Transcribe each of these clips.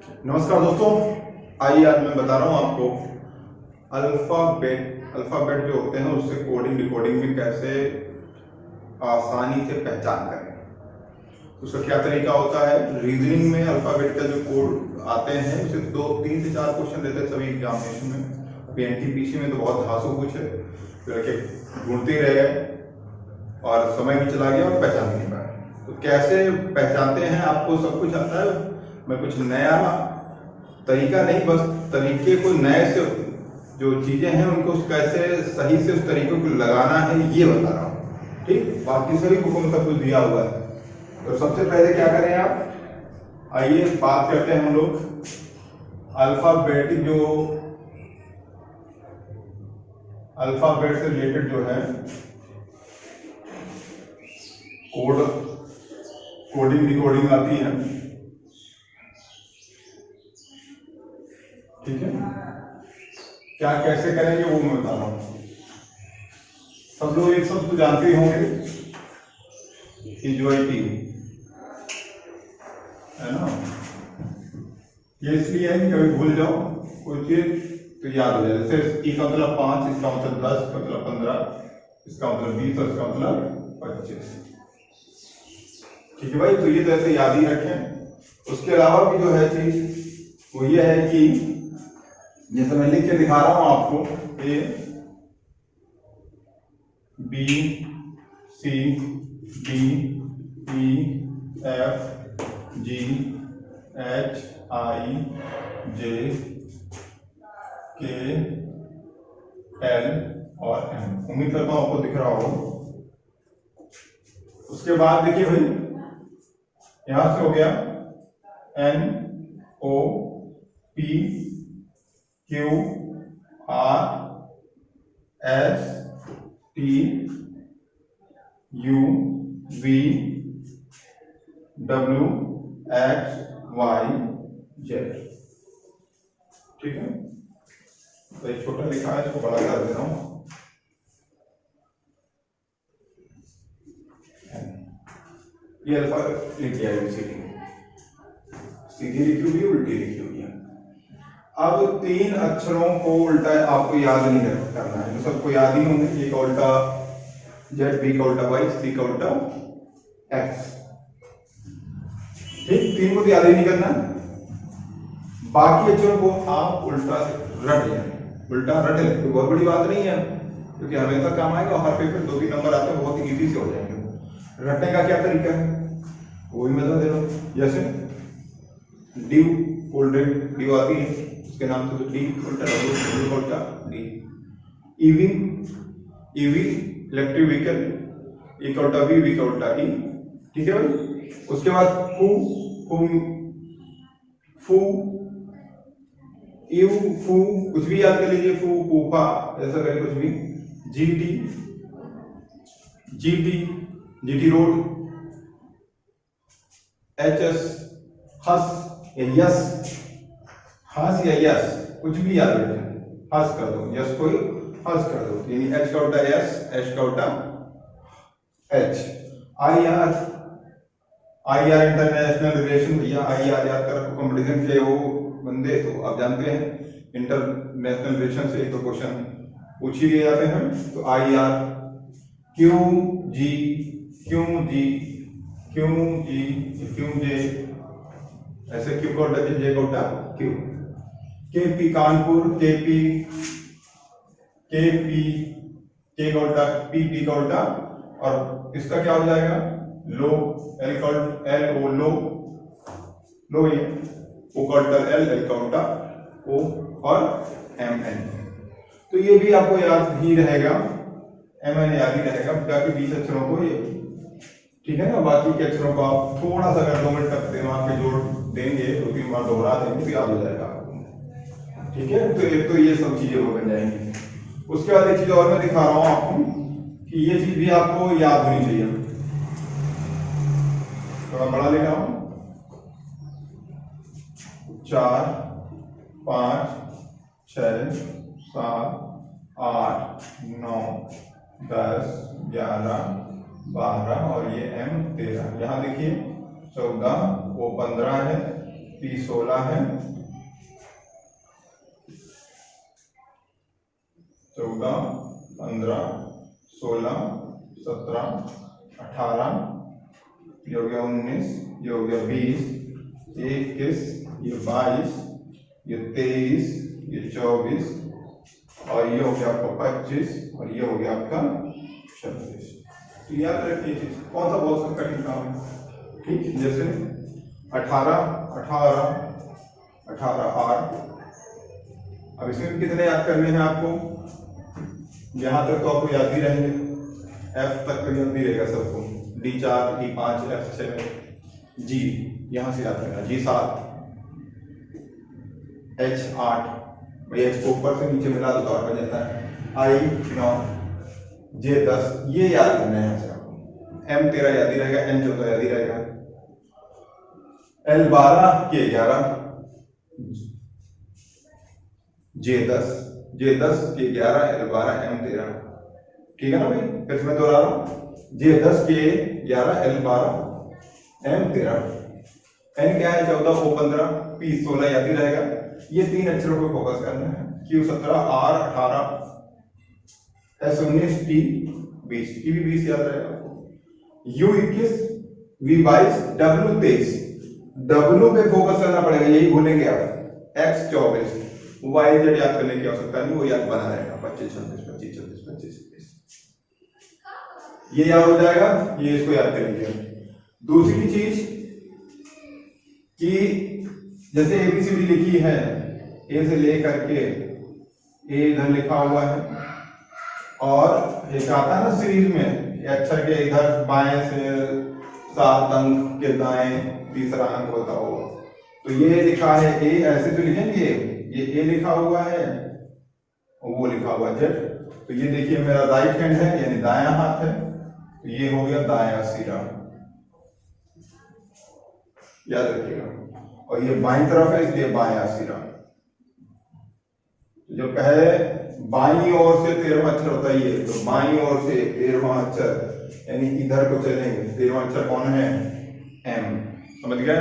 नमस्कार दोस्तों, आइए आज मैं बता रहा हूँ आपको अल्फ़ाबेट जो होते हैं उससे कोडिंग डिकोडिंग में कैसे आसानी से पहचान करें। उसका क्या तरीका होता है। रीजनिंग में अल्फ़ाबेट का जो कोड आते हैं उसे 3 से 4 क्वेश्चन देते हैं सभी एग्जामिनेशन में। एनटीपीसी में तो बहुत धांसू पूछे, लड़के ढूंढते रह गए और समय भी चला गया और पहचान नहीं पाए। तो कैसे पहचानते हैं, आपको सब कुछ आता है। मैं कुछ नया तरीका नहीं, बस तरीके को नए से जो चीजें हैं उनको कैसे सही से उस तरीके को लगाना है ये बता रहा हूँ। ठीक, बाकी सभी बुकों में सब कुछ दिया हुआ है। तो सबसे पहले क्या करें आप, आइए बात करते हैं हम लोग अल्फाबेटिक जो अल्फाबेट से रिलेटेड जो है कोडिंग डिकोडिंग आती है। ठीक है, क्या कैसे करेंगे वो मैं बता रहा हूं। सब लोग एक शब्द तो जानते ही होंगे, इक्वालिटी है ना। ये इसलिए है कि कभी भूल जाओ कोई चीज तो याद हो जाए। जैसे ई का मतलब 5, इसका मतलब 10, इसका मतलब 15, इसका मतलब 20 और इसका मतलब 25। ठीक है भाई, तो ये तो ऐसे याद ही रखें। उसके अलावा भी जो है चीज वो ये है कि जैसे मैं लिख के दिखा रहा हूं आपको, A B C D E F G H I J K L और एम। उम्मीद करता हूं आपको दिख रहा हो। उसके बाद देखिए भाई, यहां से हो गया N O P Q R S T U V W X Y Z. ठीक है, तो एक छोटा लिखा है, इसको बड़ा कर दे रहा हूं। ये अल्फाबेट लिख दिया, सीधी लिखी हुई है, उल्टी लिखी हुई है। अब 3 अक्षरों को उल्टा आपको याद नहीं करना है, तो सबको याद ही होंगे। ए का उल्टा जेड, बी का उल्टा वाई, सी का उल्टा एक्स। ठीक, 3 को तो याद ही नहीं करना। बाकी अक्षरों को आप उल्टा रट लें, उल्टा रट लें, तो बहुत बड़ी बात नहीं है, क्योंकि हमेशा काम आएगा। हर पेपर 2-3 नंबर आते हैं, बहुत इजी से हो जाएंगे। रटने का क्या तरीका है वो भी मैं बता दे रहा हूं। जैसे ड्यू, कोल्ड ड्रिंक ड्यू आती है, उसके नाम से तो डी उल्टा डब्ल्यू उल्टा D. EV, EV electric vehicle, E का उल्टा वी, वी का उल्टा ई। ठीक है भाई। उसके बाद फू, फू यू फू, कुछ भी याद कर लीजिए, फू फूफा, ऐसा करें कुछ भी। GT, GT GT road, H S हस या यस, हस या यस, कुछ भी याद रखें, हस कर दो, यस को हस कर दो, यानी एच का उल्टा एस, एच का उल्टा H. I R, I R international relation, भैया आई आर याद कर रखो। कंपटीशन के वो बंदे तो आप जानते हैं, इंटरनेशनल रिलेशन से तो क्वेश्चन पूछ ही लिए जाते हैं। तो I R. Q G, Q G, Q G, Q J, ऐसे क्यू का उल्टा जे का उल्टा क्यू। के पी कानपुर, के पी, के पी, के का उल्टा पी, पी का उल्टा, और इसका क्या हो जाएगा लो, एल का एल ओ लो, लो ये ओ का उल्टा एल, एल का उल्टा ओ और एम एन। तो ये भी आपको याद ही रहेगा, एम एन याद ही रहेगा, बाकी 20 अक्षरों को ये। ठीक है ना, बाकी के अक्षरों को आप थोड़ा सा अगर 2 मिनट तक दिमाग पे जोड़ देंगे, 2-3 बार दोहरा देंगे तो याद हो जाएगा आपको। ठीक है, तो एक तो ये सब चीजें हो बन जाएंगी। उसके बाद एक चीज और मैं दिखा रहा हूं आपको कि ये चीज भी आपको याद होनी चाहिए। थोड़ा बड़ा ले रहा हूं, 4 5 6 7 8 9 10 11 12 और ये M 13। यहाँ देखिए 14, वो 15 है, P 16 है, 14, 15, 16, 17, 18, ये हो गया 19, ये हो गया 20, 21, ये 22, ये 23, ये 24 और ये हो गया आपका 25 और ये हो गया आपका 26। तो याद रखिए चीज कौन सा बहुत कठिन काम है, ठीक। जैसे 18, 18, 18 आर। अब इसमें कितने याद करने हैं आपको, यहां तक तो आपको याद ही रहेंगे, एफ तक तो याद ही रहेगा सबको, डी 4, डी 5, एफ 7, जी यहां से याद करना, जी 7, एच 8, भाई एच को ऊपर से नीचे मिला दो तो आ जाता है, आई 9, जे 10, ये याद करना है यहाँ से आपको, एम 13 याद ही रहेगा, एन 14 याद ही रहेगा, एल 12, के 11, जे 10, जे 10, के 11, एल 12, एम 13, ठीक है ना भाई। फिर मैं दोहरा रहा हूँ, जे 10, के 11, एल 12, एम 13, एन क्या है 14, ओ 15, पी 16 याद ही रहेगा। ये तीन अक्षरों पर फोकस करना है, Q 17, R 18, S 19, T 20, T भी 20 याद रहेगा आपको, यू 21, वी 22, डब्ल्यू 23, डब्ल्यू पे फोकस करना पड़ेगा, यही भूलेंगे आप, एक्स 24, वाई जेड याद करने की आवश्यकता नहीं, वो याद बना रहेगा 25, 26, 25, 26, 25, 26, ये याद हो जाएगा, ये इसको याद कर लीजिए। दूसरी चीज कि जैसे एबीसीडी लिखी है, ए से लेकर के ए इधर लिखा हुआ है और एक आता है ना सीरीज में अक्षर के इधर बाएं से 7 अंक के दाएं तीसरा अंक होता हो, तो ये लिखा है ए, ऐसे तो लिखेंगे, ये ए लिखा हुआ है और वो लिखा हुआ जेड, तो ये देखिए मेरा राइट हैंड है यानी दायां हाथ है, तो ये हो गया दायां सिरा, याद रखिएगा, और ये बाईं तरफ है इसलिए बायां सिरा। जो कहे बाईं ओर से 13वां अक्षर होता है ये, तो बाईं ओर से 13वां अक्षर यानी इधर को चलेंगे, 13वां अक्षर कौन है, एम, समझ गए।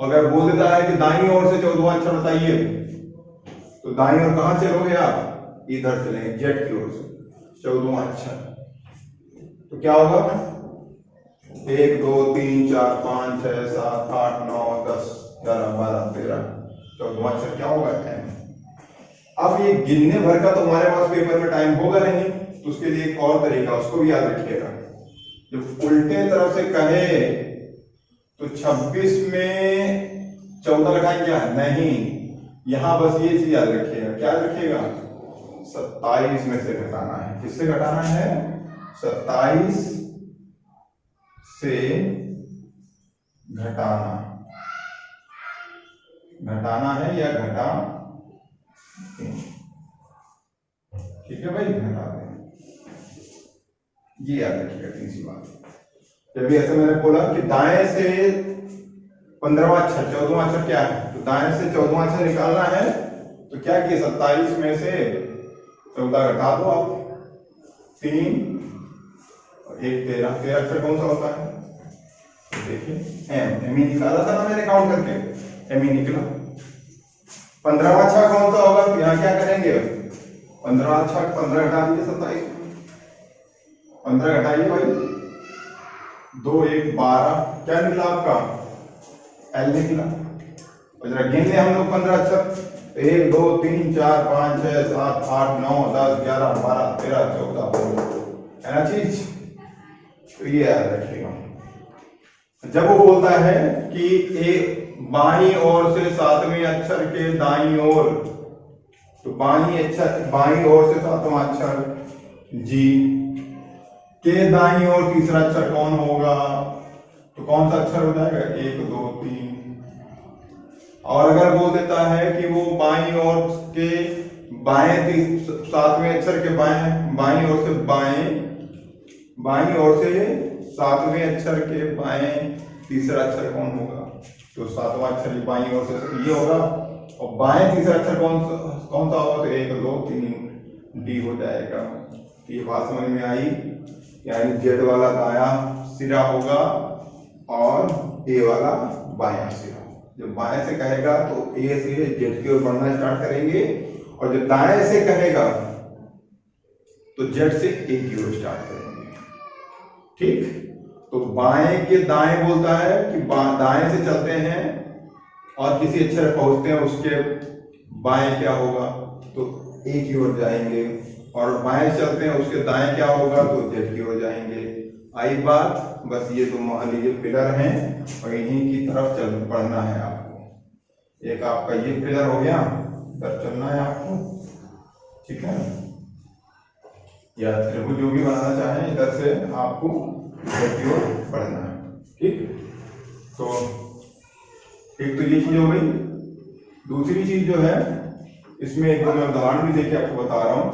अगर बोल देता है कि दाईं ओर से 14वां अक्षर बताइए, तो दाईं ओर कहां चलोगे आप, इधर चलेंगे जेड की ओर से 14वां अक्षर, तो क्या होगा 1 2 3 4 5 6 7 8 9 10 11 12 13 14वां अक्षर क्या होगा, एम। अब ये गिनने भर का तो हमारे पास पेपर में टाइम होगा नहीं, तो उसके लिए एक और तरीका, उसको भी याद रखिएगा। जब उल्टे तरफ से कहे तो 26 में 14 लगाएं क्या, नहीं, यहां बस ये चीज याद रखिएगा, क्या रखिएगा, 27 में से घटाना है, किससे घटाना है, 27 से घटाना, घटाना है या घटा, ठीक है भाई, घटा दें, ये याद रखिएगा। तीसरी बात, जब भी ऐसे मैंने बोला कि दाएं से 15वां अक्षर 14वां अक्षर क्या है, तो दाएं से 14वां अक्षर निकालना है, तो क्या किया 27 में से 14 घटा दो आप, 3 और 1 13, 13 अक्षर कौन सा होता है, तो देखिए एम, एम ही निकाला था ना मैंने काउंट करके, एम ही निकला। 15वां अक्षर कौन सा होगा, तो यहाँ क्या करेंगे, 15वां अक्षर 15 घटा दीजिए 27, 15 घटाइए भाई, 2 1 12, क्या निकला आपका, एल निकला। और जरा गिन ले हम लोग 15 अक्षर, 1 2 3 4 5 6 7 8 9 10 11 12 13 14 है ना चीज, तो ये याद रखिएगा। जब वो बोलता है कि ए बाईं ओर से 7वें अक्षर के दाईं ओर, तो बाईं ओर से 7वां अक्षर जी के दाईं ओर तीसरा अक्षर कौन होगा, तो कौन सा अक्षर हो जाएगा, 1 2 3। और अगर बोल देता है कि वो बाईं ओर के बाएं 7वें अक्षर के बाईं ओर से बाईं ओर से 7वें अक्षर के बाएं तीसरा अक्षर कौन होगा, तो 7वां अक्षर बाईं ओर से ये होगा, और बाएं तीसरा अक्षर कौन सा होगा, तो 1 2 3 डी हो जाएगा। ये बात समझ में आई, यानी जेड वाला दायां सिरा होगा और ए वाला बायां सिरा। जब बाएं से कहेगा तो ए से जेड की ओर बढ़ना स्टार्ट करेंगे, और जब दाएं से कहेगा तो जेड से ए की ओर स्टार्ट करेंगे। ठीक, तो बाएं के दाएं बोलता है कि दाएं से चलते हैं और किसी अक्षर पहुंचते हैं, उसके बाएं क्या होगा, तो ए की ओर जाएंगे, और बाएं चलते हैं उसके दाएं क्या होगा, तो जेड की ओर जाएंगे। आई बात? बस ये तो मान लीजिए पिलर हैं और इन्हीं की तरफ चल पड़ना है आपको। एक आपका ये पिलर हो गया, इधर चलना है आपको, ठीक है, या त्रिभुज जो भी बनाना चाहें इधर से आपको इधर की ओर बढ़ना है। ठीक, तो एक तो ये चीज हो गई। दूसरी चीज जो है, इसमें एक मैं उदाहरण भी देके आपको बता रहा हूं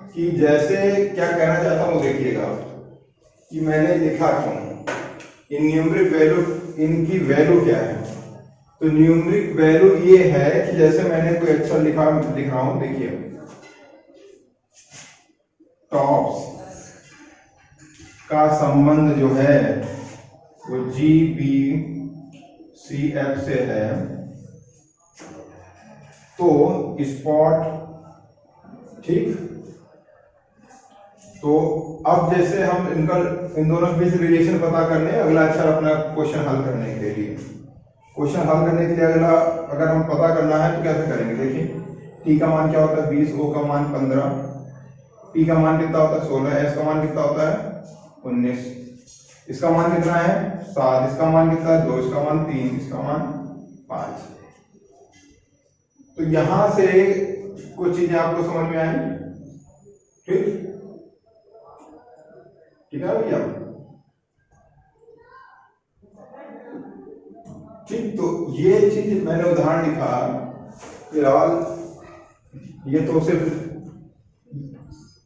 कि जैसे क्या कहना चाहता हूं, देखिएगा कि मैंने लिखा क्यों, इन न्यूमरिक वैल्यू, इनकी वैल्यू क्या है। तो न्यूमरिक वैल्यू ये है कि जैसे मैंने कोई अक्षर लिख रहा हूं, देखिए टॉप्स का संबंध जो है वो जी बी सी एफ से है, तो स्पॉट, ठीक, तो अब जैसे हम इन दोनों के बीच रिलेशन पता करने, अगला अक्षर अपना क्वेश्चन हल करने के लिए, अगला अगर हम पता करना है तो कैसे करेंगे। देखिए टी का मान क्या होता है 20, ओ का मान 15, पी का मान कितना होता है 16, एस का मान कितना होता है 19, इसका मान कितना है 7, इसका मान कितना है 2, इसका मान 3, इसका मान 5। तो यहां से कुछ चीजें आपको समझ में आई। ठीक, ठीक है भैया। ठीक, तो ये चीज मैंने उदाहरण लिखा, फिलहाल ये तो सिर्फ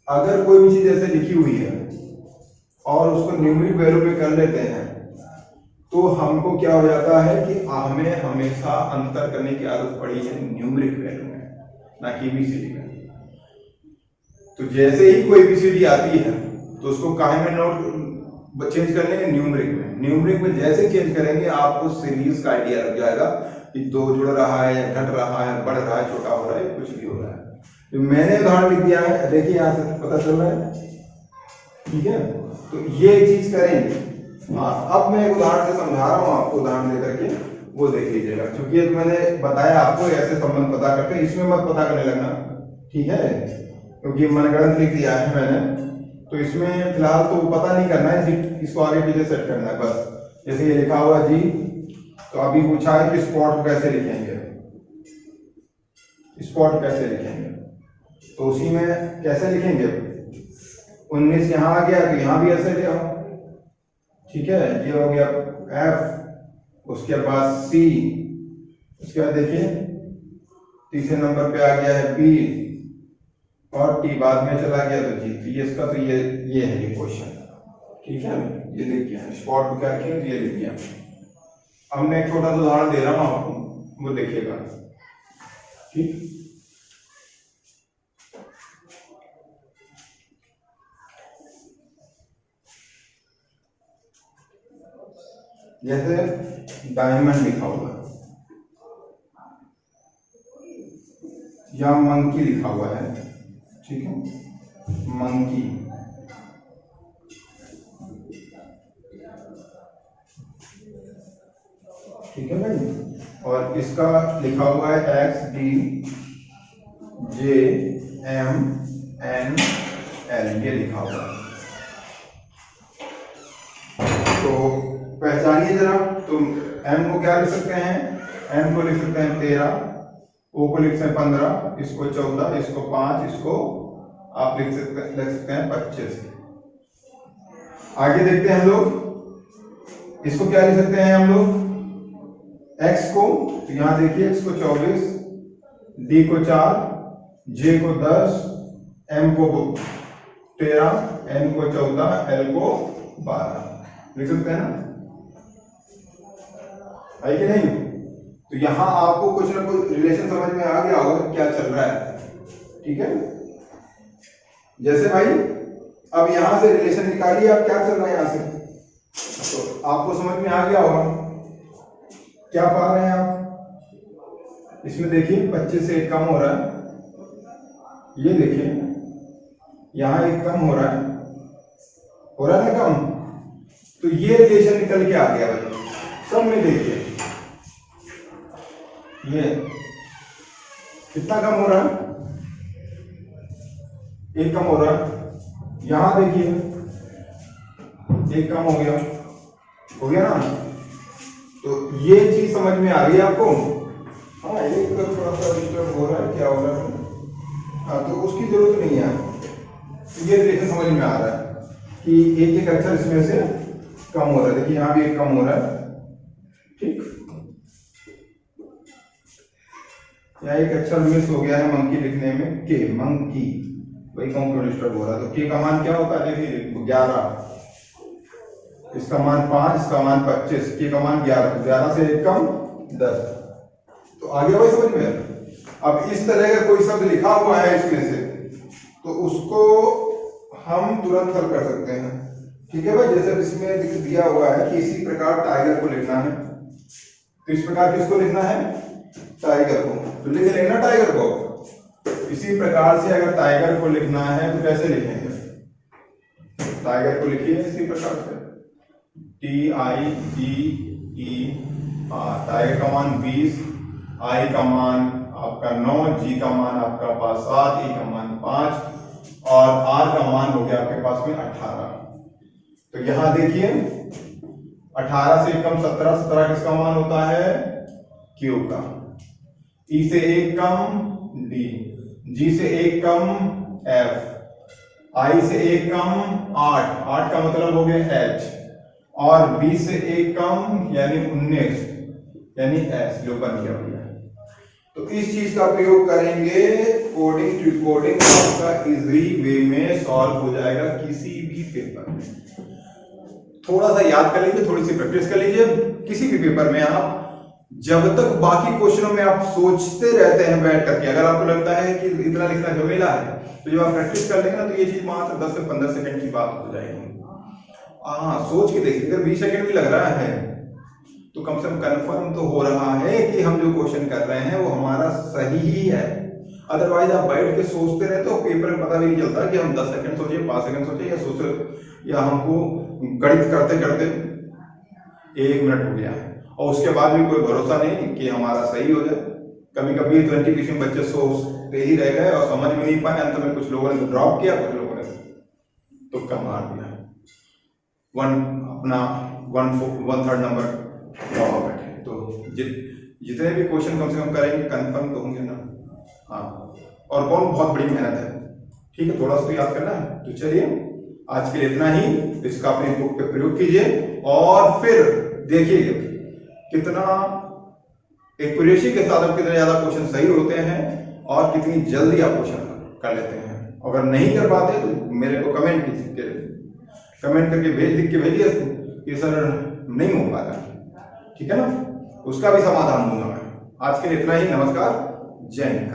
अगर कोई भी चीज ऐसे लिखी हुई है और उसको न्यूमरिक वैल्यू पे कर लेते हैं तो हमको क्या हो जाता है कि हमें हमेशा अंतर करने की आदत पड़ी है न्यूमरिक वैल्यू में, ना कि बीसीडी में। तो जैसे ही कोई बीसीडी आती है तो उसको काहे में नोट चेंज करने के, न्यूमरिक में जैसे चेंज करेंगे आपको सीरीज का आइडिया लग जाएगा कि 2 जुड़ रहा है, घट रहा है, बढ़ रहा है, छोटा हो रहा है, कुछ भी हो रहा है। तो मैंने उदाहरण लिख दिया है, देखिए यहां से पता चल रहा है, ठीक है। तो ये चीज करेंगे। हाँ, अब मैं एक उदाहरण से समझा रहा हूँ आपको, उदाहरण देकर के वो देख लीजिएगा, क्योंकि ये तो मैंने बताया आपको ऐसे संबंध पता करते हैं, इसमें मत पता करने लगना, ठीक है, क्योंकि मनगढ़ंत लिख दिया है मैंने, तो इसमें फिलहाल तो पता नहीं करना है, इसको आगे पीछे सेट करना है बस। जैसे ये लिखा हुआ जी, तो अभी पूछा है कि स्पॉट को कैसे लिखेंगे, स्पॉट कैसे लिखेंगे, तो उसी में कैसे लिखेंगे, 19 यहाँ आ गया तो यहाँ भी ऐसे ले आओ, ठीक है, ये हो गया F, उसके बाद C, उसके बाद देखिए तीसरे नंबर पे आ गया है B, और T बाद में चला गया तो G। तो ये इसका तो ये है ये क्वेश्चन, ठीक है, ये लिख दिया, स्पॉट को क्या किया, ये लिख दिया। अब मैं एक छोटा सा उदाहरण दे रहा हूँ आपको, वो देखिएगा, ठीक। जैसे डायमंड लिखा हुआ है या मंकी लिखा हुआ है, ठीक है, मंकी, ठीक है भाई, और इसका लिखा हुआ है XD JMNL, ये लिखा हुआ है। तो पहचानिए जरा, तो M को क्या लिख सकते हैं, M को लिख सकते हैं 13, O को लिख सकते हैं 15, इसको 14, इसको 5, इसको आप लिख सकते हैं 25। आगे देखते हैं हम लोग, इसको क्या लिख सकते हैं हम लोग, X को, तो यहां देखिए X को 24, D को 4, J को 10, M को 13, N को 14, L को 12 लिख सकते हैं ना, है कि नहीं। तो यहां आपको कुछ ना कुछ रिलेशन समझ में आ गया होगा क्या चल रहा है, ठीक है। जैसे भाई अब यहां से रिलेशन निकालिए, आप क्या चल रहा है यहां से, तो आपको समझ में आ गया होगा क्या पा रहे हैं आप, इसमें देखिए 25 से 1 कम हो रहा है, ये देखिए यहाँ 1 कम हो रहा है ना कम, तो ये रिलेशन निकल के आ गया भाई। सब में देखिए ये कितना कम हो रहा है, 1 कम हो रहा है, यहां देखिए 1 कम हो गया ना। तो ये चीज समझ में आ रही है आपको? हाँ, एक थोड़ा सा डिस्टर्ब हो रहा है, क्या हो रहा है? हाँ, तो उसकी जरूरत नहीं है। ये रिलेशन समझ में आ रहा है कि एक अक्षर इसमें से कम हो रहा है। देखिए यहाँ भी 1 कम हो रहा है, ठीक। यहाँ एक अक्षर मिस हो गया है मंकी लिखने में, के, मंकी, वही कम क्यों डिस्टर्ब हो रहा है? तो के का मान क्या होता है? देखिए 11, इसका मान 5, इसका मान 25, के का मान 11, 11 से 1 कम 10। तो आगे वही समझ में। अब इस तरह का कोई शब्द लिखा हुआ है इसमें से, तो उसको हम तुरंत हल कर सकते हैं, ठीक है भाई। जैसे इसमें दिया हुआ है कि इसी प्रकार टाइगर को लिखना है, तो इस प्रकार किसको लिखना है? टाइगर को। तो लिख लेना टाइगर को। इसी प्रकार से अगर टाइगर को लिखना है तो कैसे लिखेंगे? टाइगर को लिखिए इसी प्रकार से, TIGER। टाइगर का मान 20, आई का मान आपका 9, जी का मान आपका पास 7, ई का मान 5 और आर का मान हो गया आपके पास में 18। तो यहां देखिए 18 से 1 कम 17, 17 किसका मान होता है? क्यू का। ई से 1 कम डी, जी से 1 कम एफ, आई से 1 कम 8, 8 का मतलब हो गया एच, और बी से 1 कम यानी 19 यानी एस, जो बन गया भैया। तो इस चीज का प्रयोग करेंगे कोडिंग टू कोडिंग, आपका इजी वे में सॉल्व हो जाएगा किसी भी पेपर में। थोड़ा सा याद कर लीजिए, थोड़ी सी प्रैक्टिस कर लीजिए। किसी भी पेपर में आप जब तक बाकी क्वेश्चनों में आप सोचते रहते हैं बैठ करके, अगर आपको लगता है कि इतना लिखना झमेला है, तो जब आप प्रैक्टिस कर लेंगे ना, तो ये चीज मात्र 10 से 15 सेकंड की बात हो जाएगी। हाँ, सोच के देखिए, अगर 20 सेकंड भी लग रहा है तो कम से कम कंफर्म तो हो रहा है कि हम जो क्वेश्चन कर रहे हैं वो हमारा सही ही है। अदरवाइज आप बैठ के सोचते रहे तो पेपर में पता भी नहीं चलता कि हम 10 सेकंड सोचे, 5 सेकंड सोचे, या सोचे, या हमको गणित करते करते 1 मिनट हो गया और उसके बाद भी कोई भरोसा नहीं कि हमारा सही हो जाए। कभी कभी 20 किसी बच्चे सोचते ही रह गए और समझ में नहीं पाए, अंत में कुछ लोगों ने ड्रॉप किया, कुछ लोगों ने तुक्का मार दिया, अपना 1/3 नंबर बैठे। तो जितने भी क्वेश्चन कम से कम करेंगे कंफर्म तो होंगे ना। हाँ, और कौन बहुत बड़ी मेहनत है, ठीक है, थोड़ा सा तो याद करना है। तो चलिए आज के लिए इतना ही। इसका अपनी बुक पे प्रयोग कीजिए और फिर देखिए कितना एक्यूरेसी के साथ कितने ज्यादा क्वेश्चन सही होते हैं और कितनी जल्दी आप क्वेश्चन कर लेते हैं। अगर नहीं कर पाते तो मेरे को कमेंट करके लिख के भेजिए कि सर नहीं हो पा रहा, ठीक है ना, उसका भी समाधान दूंगा मैं। आज के लिए इतना ही। नमस्कार, जय हिंद।